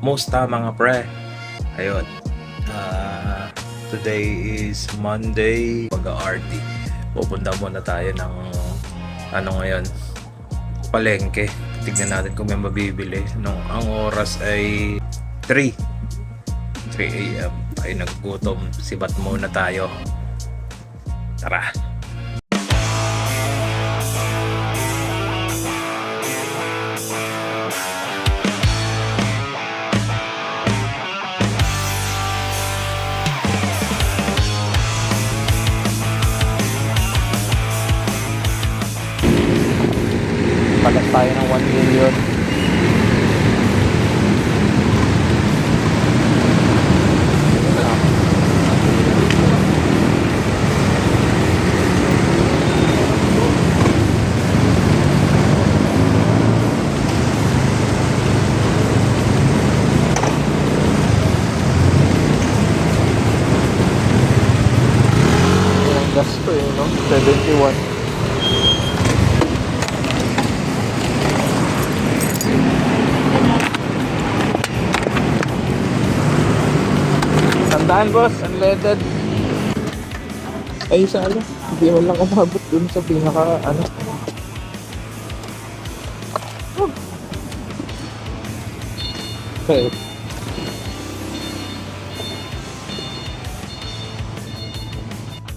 Musta mga pre? Ayun. Today is Monday. Pag-RT. Pupunta muna tayo ng ngayon, palengke. Tignan natin kung may mabibili. Ang oras ay 3 a.m. Ay naggutom. Sibat muna tayo. Tara. Pagas tayo ng 1 million. Ang gasto no? 71. Tandaan boss, unleaded. Ay sana, hindi mo lang umabot dun sa pinaka Okay.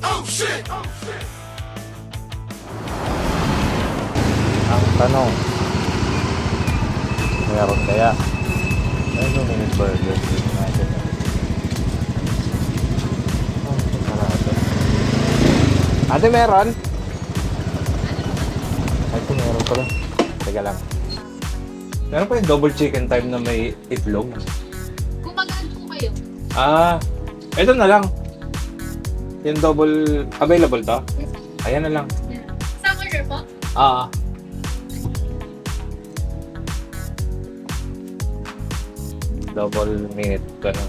Oh shit! Ang tanong, meron kaya? Ano yung burger natin? Ate, meron? Ate, meron pala. Teka lang. Meron pa yung double chicken time na may itlog? Kung mag-add po kayo. Ito na lang. Yung double, available to? Yes. Ayan na lang. Sa order po? Double minute ka na.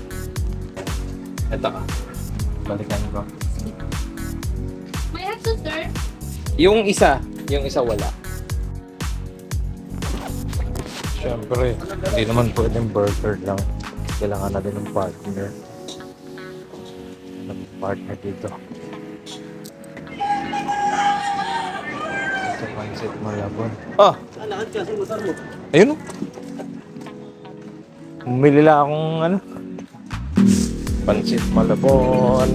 Ito ka. Balikan ko. May have to sir. Yung isa wala. Siyempre, hindi naman pwedeng burger lang. Kailangan natin ng partner. Ng partner dito. Ito pancit malabon. Lakad kasi motor mo. Ayun o. Bumili lang akong pancit malabon.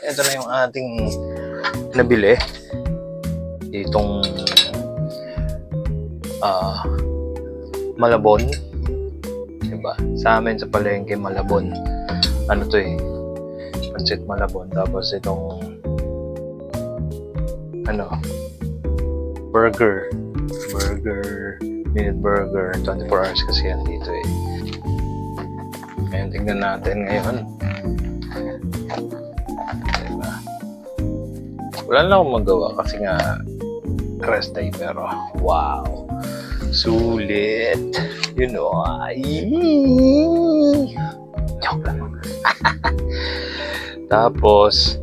Ito na yung ating nabili. Itong Malabon. Diba? Sa amin sa palengke Malabon. Ano to eh? Pancit Malabon. Tapos itong burger. Minute burger. 24 hours kasi yan dito eh. Ngayon tingnan natin ngayon. Wala lang akong magawa kasi nga rest day, pero wow, sulit, you know. Joke lang. Tapos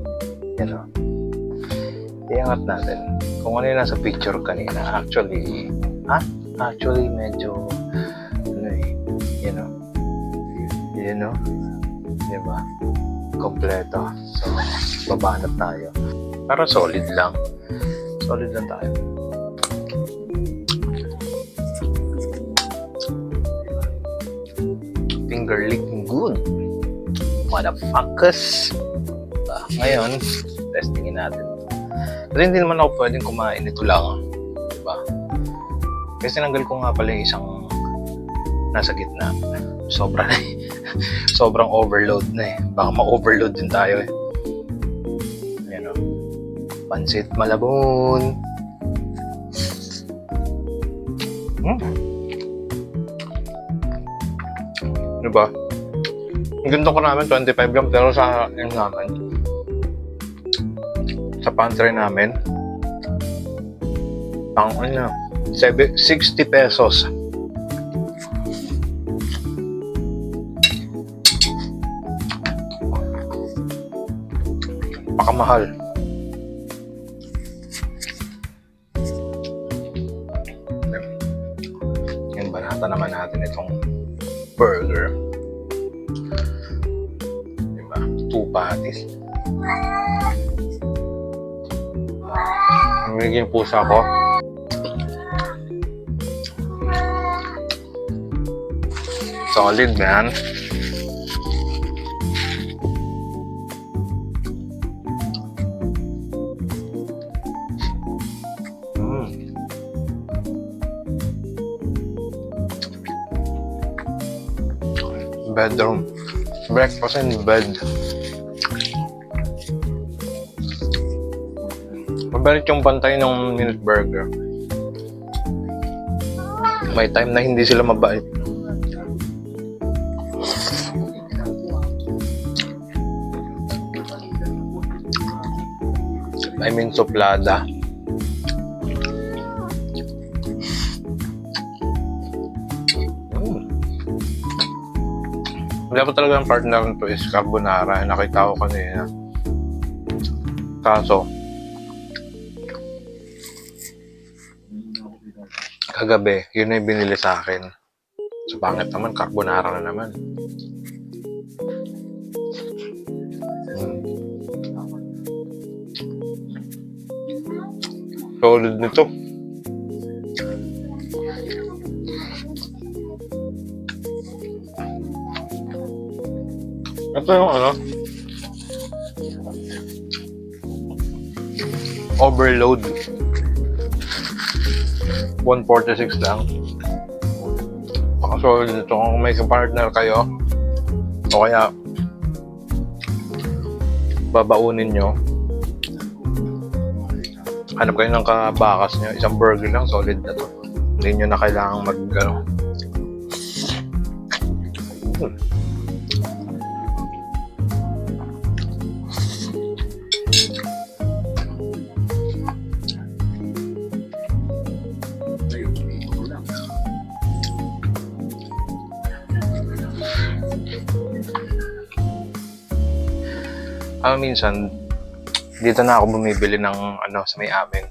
iangat natin kung ano yung nasa picture kanina. Actually medyo diba, kompleto. So babanat tayo. Pero solid lang tayo. Finger licking good, motherfuckers. Ngayon, testingin natin. Pero hindi naman ako pwedeng kumain ito lang, diba? Kasi tinanggal ko nga pala yung isang nasa gitna. Sobrang overload na eh. Baka ma-overload din tayo eh. Pancit Malabon. Ano ba? Ang ganito ko namin, 25 lang, pero sa ano naman, sa pantry namin, pang ano, 60 pesos. Pakamahal. Yan, banata naman natin itong burger. Diba? 2 patties. Namiging pusa ko. Solid, man. Bedroom. Breakfast in bed. Mabalik yung pantay ng minute burger. May time na hindi sila mabait. I mean, suplada. Dapat talaga ang partner nito is carbonara. Nakita ko kanina. Kaso, kagabi, yun na yung binili sa akin. So, pangit naman, carbonara na naman. Solid nito. Ito yung ano, overload. 146 lang. Solid nito kung may partner kayo o kaya babaunin nyo. Hanap kayo ng kabakas nyo, isang burger lang, solid na to. Hindi nyo na kailangang mag-ano. Minsan, dito na ako bumibili ng ano sa may amin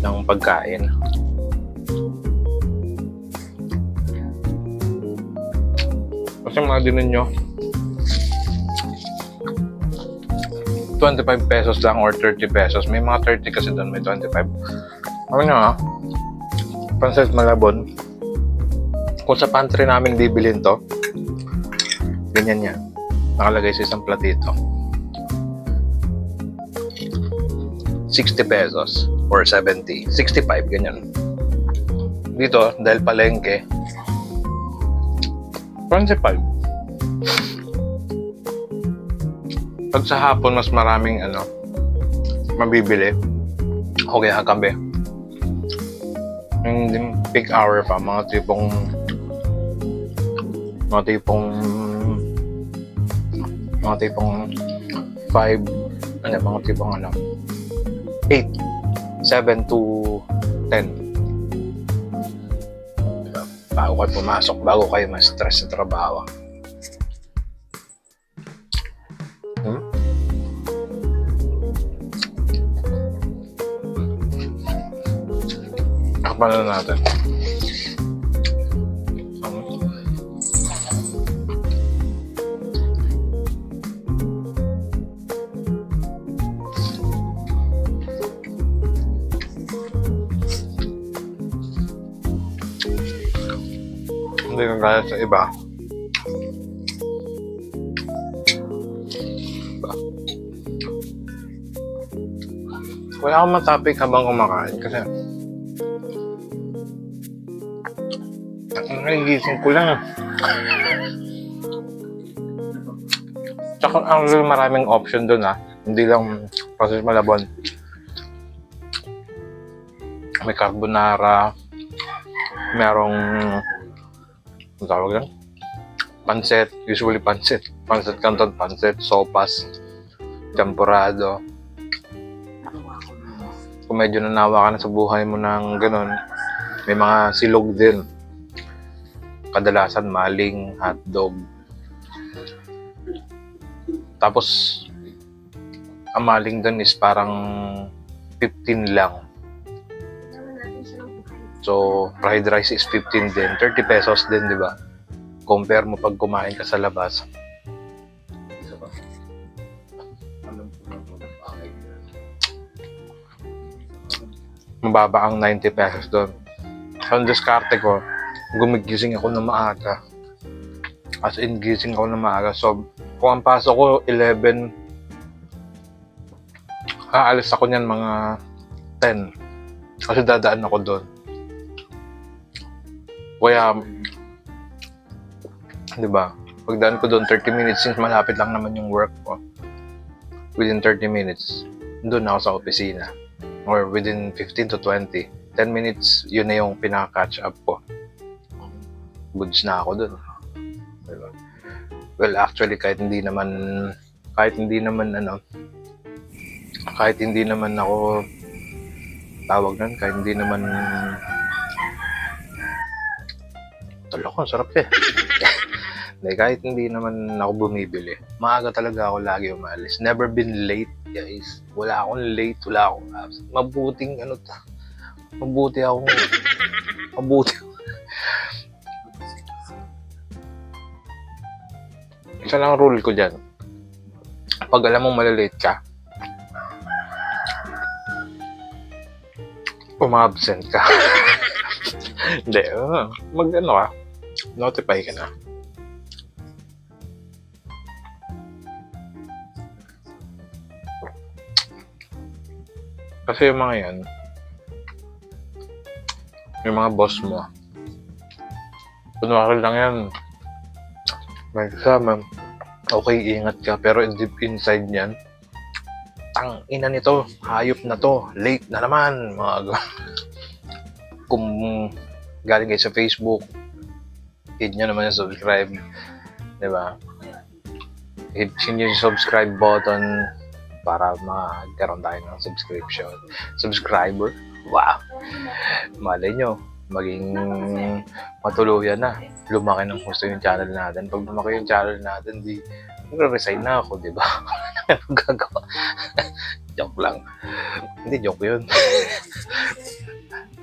ng pagkain. Kasi mga dinan nyo 25 pesos lang or 30 pesos. May mga 30 kasi doon, may 25. Ano nga, Pancit Malabon. Kung sa pantry namin bibilin to, ganyan yan. Nakalagay sa isang platito. 60 pesos or 70, 65, ganyan. Dito, dahil palengke, 25. Pag sa hapon, mas maraming ano, mabibili. O kaya kagabi. Yung peak hour pa, mga tipong 5, mga tipong 8, 7 to 10. Diba? Bago kayo pumasok, bago kayo ma-stress sa trabaho. Akpan na natin. Hindi na kaya sa iba. Wala akong matapik habang kumakain kasi nagigising ko lang. Tsaka ang maraming option doon hindi lang Pancit Malabon. May carbonara, merong tawag lang, Pansit, usually pansit. Pansit canton, pansit, sopas, champurado. Kung medyo nanawa ka na sa buhay mo ng ganun, may mga silog din. Kadalasan maling, hotdog. Tapos, ang maling dun is parang 15 lang. So, fried rice is 15 din. 30 pesos din, di ba? Compare mo pag kumain ka sa labas. Mababa ang 90 pesos doon. Ang diskarte ko, gumigising ako ng maaga. As in, gising ako ng maaga. So, kung ang pasok ko 11, aalis ako niyan mga 10. Kasi dadaan ako doon. Kaya, di ba? Pagdaan ko doon 30 minutes since malapit lang naman yung work ko. Within 30 minutes, doon ako sa opisina. Or within 15 to 20. 10 minutes, yun na yung pinaka-catch up ko. Goods na ako doon. Diba? Well, actually, kahit hindi naman ako tawag nun, kahit hindi naman taloko, sarap eh. Kahit hindi naman ako bumibili, maaga talaga ako lagi umalis. Never been late, guys. Wala akong late, wala akong absent. Mabuti ako. Isa lang rule ko dyan. Pag alam mong malalate ka, umabsent ka. Hindi, mag-ano ka, notify ka na. Kasi yung mga yan, yung mga boss mo, kunwari lang yan, may kasama, okay, ingat ka, pero deep inside niyan, tang ina nito, hayop na to, late na naman, mga kung galing kayo sa Facebook, hit nyo naman yung subscribe, di ba? Hit nyo yung subscribe button para magkaroon tayo ng subscriber. Wow! Malay nyo, maging matuluyan na. Lumaki ng gusto yung channel natin. Pag lumaki yung channel natin, di magre-resign na ako, di ba? Ano gagawa? Joke lang. Hindi, joke yun.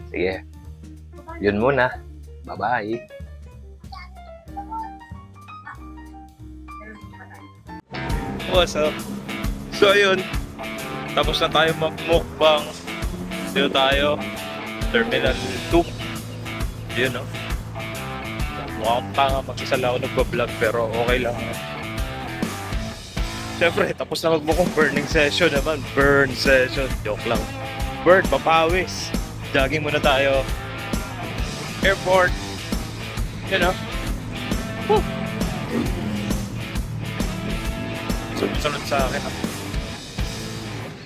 Sige. Yun muna. Bye-bye. What's up? So ayun, tapos na tayo mag-mukbang. Dito tayo, Terminal 2. Yun, no? Mukhang tanga mag-isa lang ako nagbablog, pero okay lang. Siyempre, tapos na magmukong burning session naman. Burn session, joke lang. Burn, papawis. Jogging muna tayo. Airport. Yun, no? Woo! Sunod sa akin,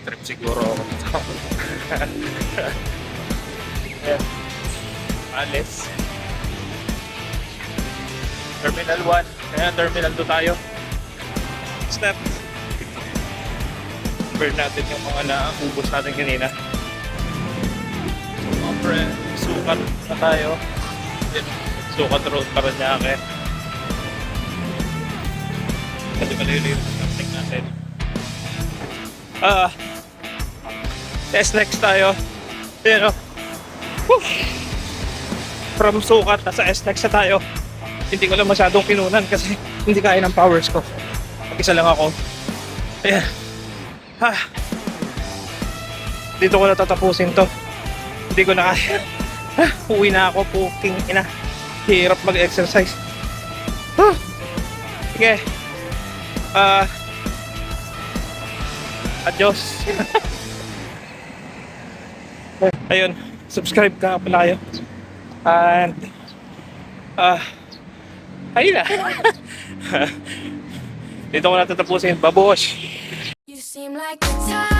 trip siguro ako. Yeah. Alis. Terminal 1. Kaya Terminal 2 tayo. Step. Burn natin yung mga naubos natin kanina. So, friend, sukat na tayo. Sukat road para niya akin. Kasi malayo yung something natin. S-Next tayo. Ayan o. From Sukat, nasa S-Next na tayo. Hindi ko lang masyadong kinunan kasi hindi kaya ng powers ko. Mag-isa lang ako. Ayan. Dito ko natatapusin to. Hindi ko na kaya. Uwi na ako, puking ina. Hirap mag-exercise. Sige. Adios. Ayun, subscribe ka pala kayo. And ayun na. Dito ko natatapusin. Babush. You seem like the type